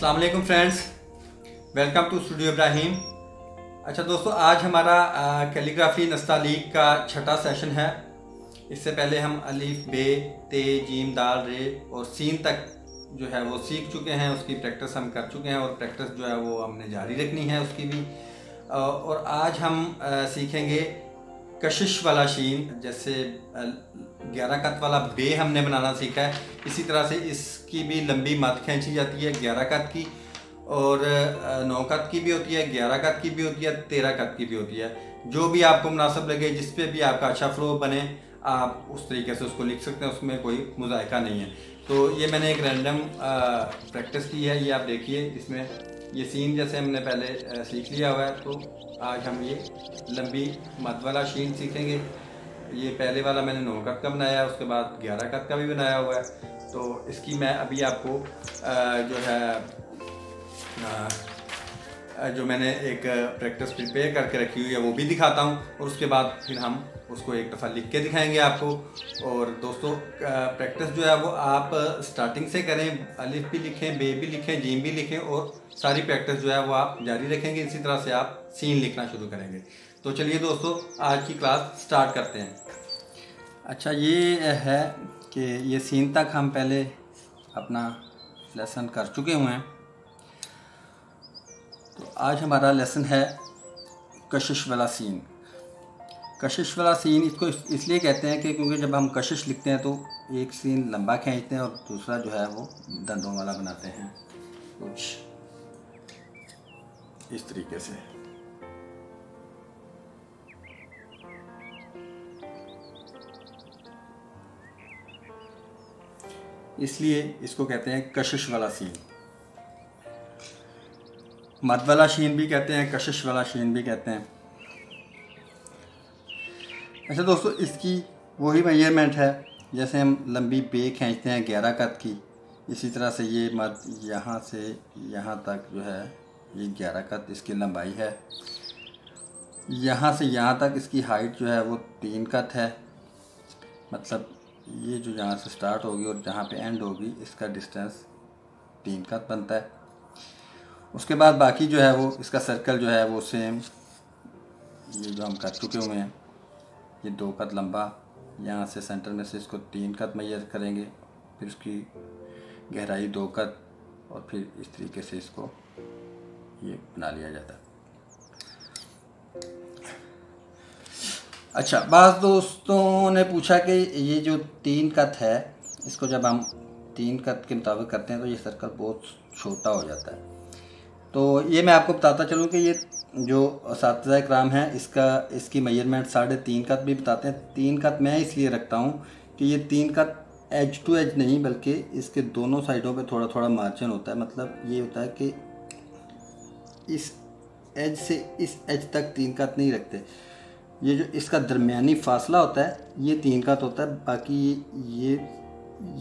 अस्सलाम वालेकुम friends, welcome to studio Ibrahim. अच्छा दोस्तों, आज हमारा कैलीग्राफी नस्तालीक का छठा सेशन है। इससे पहले हम अलिफ, बे, ते, जीम, दाल, रे और सीन तक जो है वो सीख चुके हैं। उसकी प्रैक्टिस हम कर चुके हैं और प्रैक्टिस जो है वो हमने जारी रखनी है उसकी भी। और आज हम सीखेंगे कशिश वाला शीन। जैसे 11 कत वाला बे हमने बनाना सीखा है, इसी तरह से इसकी भी लंबी मत खींची जाती है 11 कत की, और 9 कत की भी होती है, 11 कत की भी होती है, 13 कत की भी होती है। जो भी आपको मुनासिब लगे, जिस पे भी आपका अच्छा फ्लो बने, आप उस तरीके से उसको लिख सकते हैं, उसमें कोई मुज़ायका नहीं है। तो ये मैंने एक रैंडम प्रैक्टिस की है, ये आप देखिए। इसमें ये सीन जैसे हमने पहले सीख लिया हुआ है, तो आज हम ये लंबी मद वाला शीन सीखेंगे। ये पहले वाला मैंने 9 कत का बनाया है, उसके बाद 11 कत का भी बनाया हुआ है। तो इसकी मैं अभी आपको जो है जो मैंने एक प्रैक्टिस प्रिपेयर करके रखी हुई है वो भी दिखाता हूँ, और उसके बाद फिर हम उसको एक दफ़ा लिख के दिखाएंगे आपको। और दोस्तों, प्रैक्टिस जो है वो आप स्टार्टिंग से करें, अलिफ भी लिखें, बे भी लिखें, जीम भी लिखें, और सारी प्रैक्टिस जो है वो आप जारी रखेंगे। इसी तरह से आप सीन लिखना शुरू करेंगे। तो चलिए दोस्तों, आज की क्लास स्टार्ट करते हैं। अच्छा, ये है कि ये सीन तक हम पहले अपना लेसन कर चुके हुए हैं। तो आज हमारा लेसन है कशिश वाला सीन। कशिश वाला सीन इसको इसलिए कहते हैं कि क्योंकि जब हम कशिश लिखते हैं तो एक सीन लंबा खींचते हैं और दूसरा जो है वो दंदों वाला बनाते हैं, कुछ इस तरीके से। इसलिए इसको कहते हैं कशिश वाला सीन। मद वाला शीन भी कहते हैं, कशिश वाला शीन भी कहते हैं। अच्छा दोस्तों, इसकी वही मेजरमेंट है जैसे हम लंबी बे खींचते हैं 11 कत की, इसी तरह से ये मद यहाँ से यहाँ तक जो है ये 11 कत इसकी लंबाई है। यहाँ से यहाँ तक इसकी हाइट जो है वो 3 कत है। मतलब ये जो यहाँ से स्टार्ट होगी और जहाँ पे एंड होगी, इसका डिस्टेंस 3 कत बनता है। उसके बाद बाकी जो है वो इसका सर्कल जो है वो सेम, ये जो हम कर चुके हुए हैं, ये 2 कत लंबा, यहाँ से सेंटर में से इसको 3 कत मेजर करेंगे, फिर उसकी गहराई 2 कत, और फिर इस तरीके से इसको ये बना लिया जाता है। अच्छा, बाज़ दोस्तों ने पूछा कि ये जो 3 कत है, इसको जब हम 3 कत के मुताबिक करते हैं तो ये सर्कल बहुत छोटा हो जाता है। तो ये मैं आपको बताता चलूँ कि ये जो असातिज़ा इकराम है, इसकी मेजरमेंट 3.5 कत भी बताते हैं। 3 कत मैं इसलिए रखता हूँ कि ये 3 कत एज टू एज नहीं, बल्कि इसके दोनों साइडों पे थोड़ा थोड़ा मार्जिन होता है। मतलब ये होता है कि इस एज से इस एज तक 3 कत नहीं रखते। ये जो इसका दरमियानी फासला होता है ये 3 कत होता है। बाकी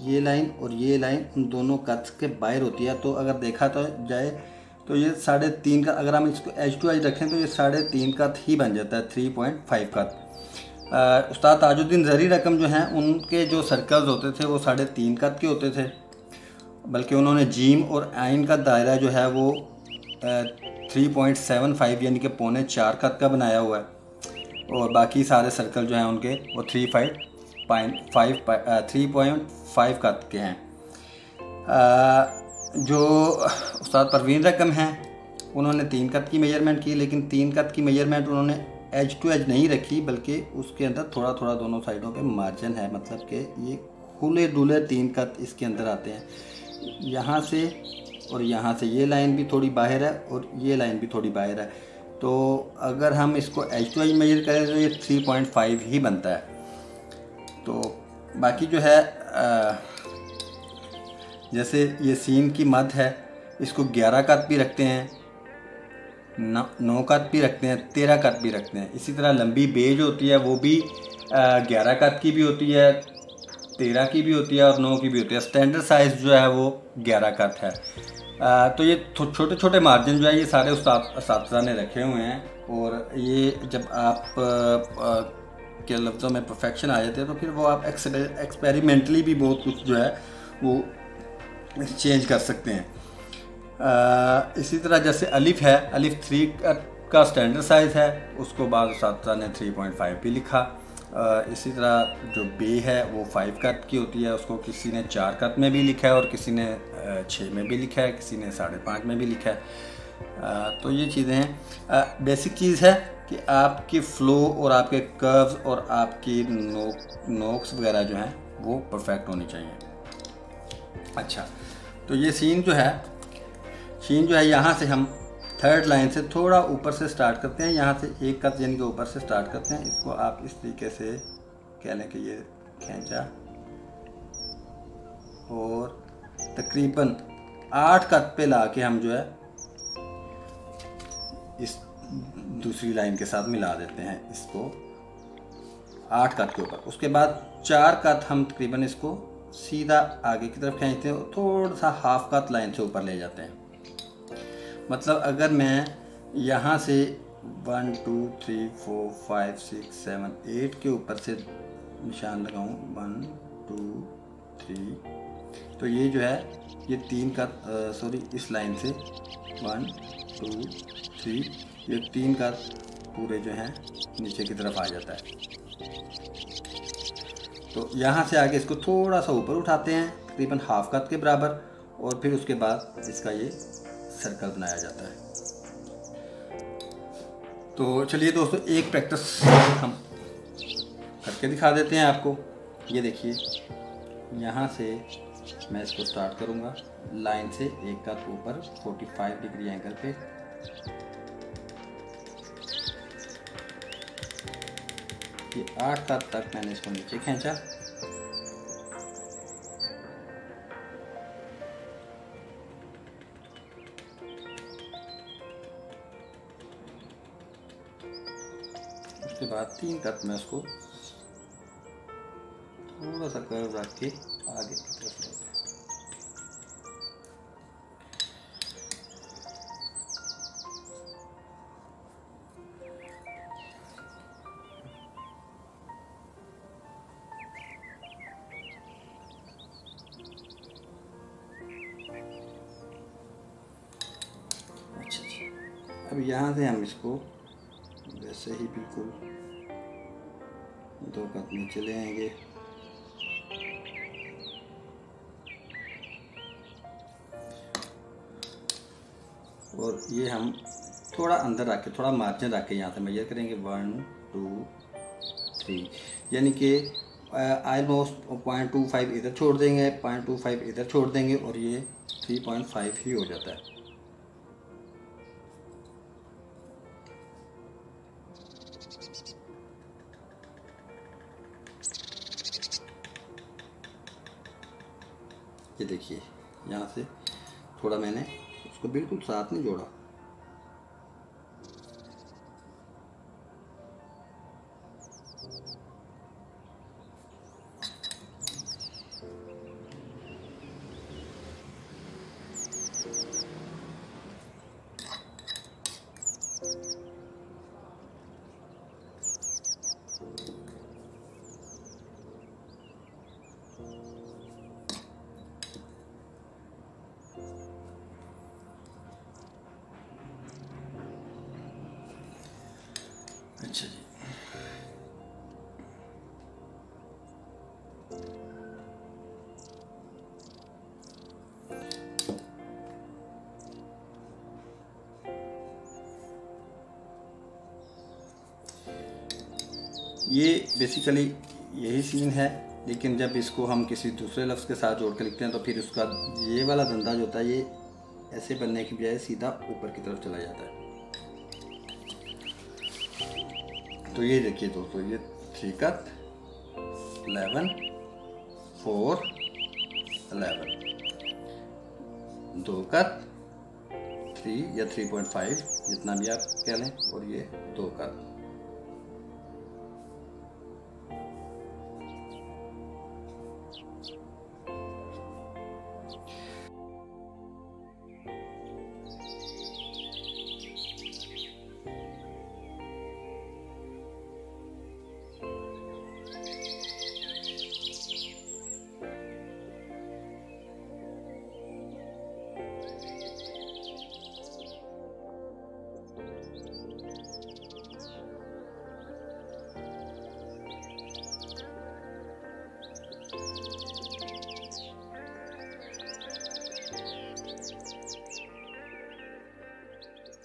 ये लाइन और ये लाइन उन दोनों कत के बाहर होती है। तो अगर देखा तो जाए तो ये 3.5 कत, अगर हम इसको एज टू एज रखें तो ये 3.5 कत ही बन जाता है, 3.5 कत। उस्ताद ताजुद्दीन ज़री रकम जो हैं, उनके जो सर्कल्स होते थे वो 3.5 कत के होते थे, बल्कि उन्होंने जीम और आइन का दायरा जो है वो 3.75 यानी कि 3.25 कत का बनाया हुआ है, और बाकी सारे सर्कल जो हैं उनके वो 3.5 कत के हैं। जो उस्ताद परवीन रकम हैं, उन्होंने 3 कत की मेजरमेंट की, लेकिन 3 कत की मेजरमेंट उन्होंने एज टू एज नहीं रखी, बल्कि उसके अंदर थोड़ा थोड़ा दोनों साइडों पे मार्जिन है। मतलब कि ये खुले डुले 3 कत इसके अंदर आते हैं। यहाँ से और यहाँ से ये लाइन भी थोड़ी बाहर है और ये लाइन भी थोड़ी बाहर है। तो अगर हम इसको एज टू एज मेजर करें तो ये 3.5 ही बनता है। तो बाकी जो है जैसे ये सीन की मद है, इसको 11 कत भी रखते हैं, 9 कत भी रखते हैं, 13 कत भी रखते हैं। इसी तरह लंबी बे जो होती है वो भी 11 कत की भी होती है, 13 की भी होती है और 9 की भी होती है। स्टैंडर्ड साइज़ जो है वो 11 कत है। तो ये छोटे छोटे मार्जिन जो है ये सारे उस्ताद ने रखे हुए हैं, और ये जब आप के लफ्ज़ों में परफेक्शन आ जाते हैं तो फिर वो आप एक्सपेरिमेंटली भी बहुत कुछ जो है वो चेंज कर सकते हैं। इसी तरह जैसे अलिफ है, अलिफ 3 का स्टैंडर्ड साइज़ है, उसको बाद उस्ताद ने 3.5 भी लिखा। इसी तरह जो बे है वो 5 कट की होती है, उसको किसी ने 4 कट में भी लिखा है और किसी ने 6 में भी लिखा है, किसी ने 5.5 में भी लिखा है। तो ये चीज़ें हैं। बेसिक चीज़ है कि आपकी फ़्लो और आपके कर्व्स और आपकी नोक्स वगैरह जो हैं वो परफेक्ट होनी चाहिए। अच्छा, तो ये सीन जो है यहाँ से हम थर्ड लाइन से थोड़ा ऊपर से स्टार्ट करते हैं, यहाँ से एक कत यानी कि ऊपर से स्टार्ट करते हैं। इसको आप इस तरीके से कह लें कि ये खींचा और तकरीबन 8 कत पे ला के हम जो है इस दूसरी लाइन के साथ मिला देते हैं इसको 8 कत के ऊपर। उसके बाद 4 कत हम तकरीबन इसको सीधा आगे की तरफ खींचते हैं और थोड़ा सा हाफ कत लाइन से ऊपर ले जाते हैं। मतलब अगर मैं यहाँ से 1 2 3 4 5 6 7 8 के ऊपर से निशान लगाऊँ 1 2 3, तो ये जो है ये 3 का इस लाइन से 1 2 3 ये 3 का पूरे जो हैं नीचे की तरफ आ जाता है। तो यहाँ से आगे इसको थोड़ा सा ऊपर उठाते हैं तकरीबन हाफ कत के बराबर और फिर उसके बाद इसका ये सर्कल बनाया जाता है। तो चलिए दोस्तों एक प्रैक्टिस हम करके दिखा देते हैं आपको। ये देखिए, यहाँ से मैं इसको स्टार्ट करूँगा लाइन से एक कत ऊपर 45 डिग्री एंगल पे, ये 8 कत तक मैंने इसको नीचे खींचा। उसके बाद 3 कट में उसको थोड़ा सा कर्व रख के आगे की तरफ ले। अच्छा जी, अब यहाँ से हम इसको वैसे ही बिल्कुल 2 कट नीचे ले आएंगे और ये हम थोड़ा अंदर रख के थोड़ा मार्जिन रख के यहाँ से मेजर करेंगे 1 2 3, यानी कि ऑलमोस्ट 0.25 इधर छोड़ देंगे, 0.25 इधर छोड़ देंगे और ये 3.5 ही हो जाता है। ये देखिए, यहाँ से थोड़ा मैंने उसको बिल्कुल साथ नहीं जोड़ा। अच्छा जी, ये बेसिकली यही सीन है, लेकिन जब इसको हम किसी दूसरे लफ्ज़ के साथ जोड़ के लिखते हैं तो फिर उसका ये वाला धंधा जो होता है ये ऐसे बनने की बजाय सीधा ऊपर की तरफ चला जाता है। तो ये देखिए दोस्तों, ये 3 कट 11 4 11, 2 कट 3 या 3.5 जितना भी आप कह लें और ये 2 कट।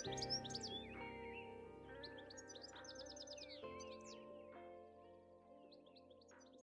है।